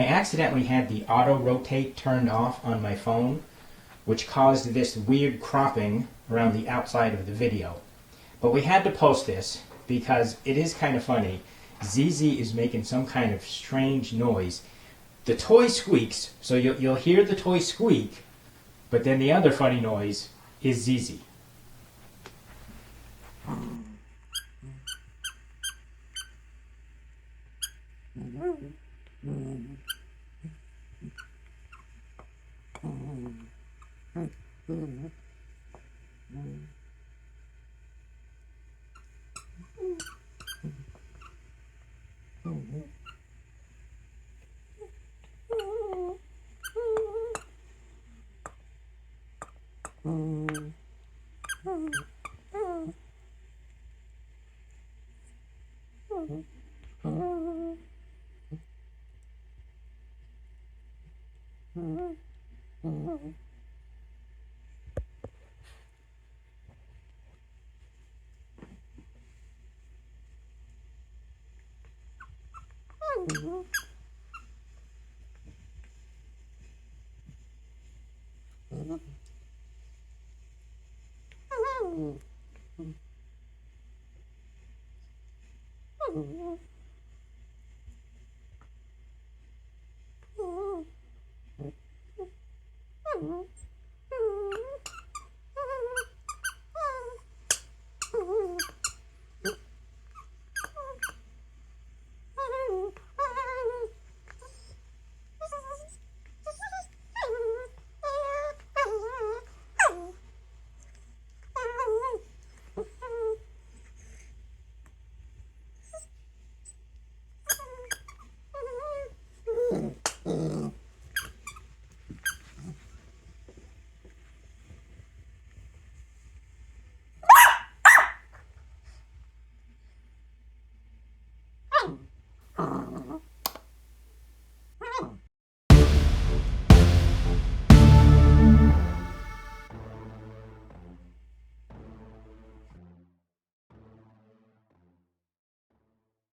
I accidentally had the auto rotate turned off on my phone, which caused this weird cropping around the outside of the video. But we had to post this because it is kind of funny. Zeezi is making some kind of strange noise. The toy squeaks, so you'll hear the toy squeak, but then the other funny noise is Zeezi.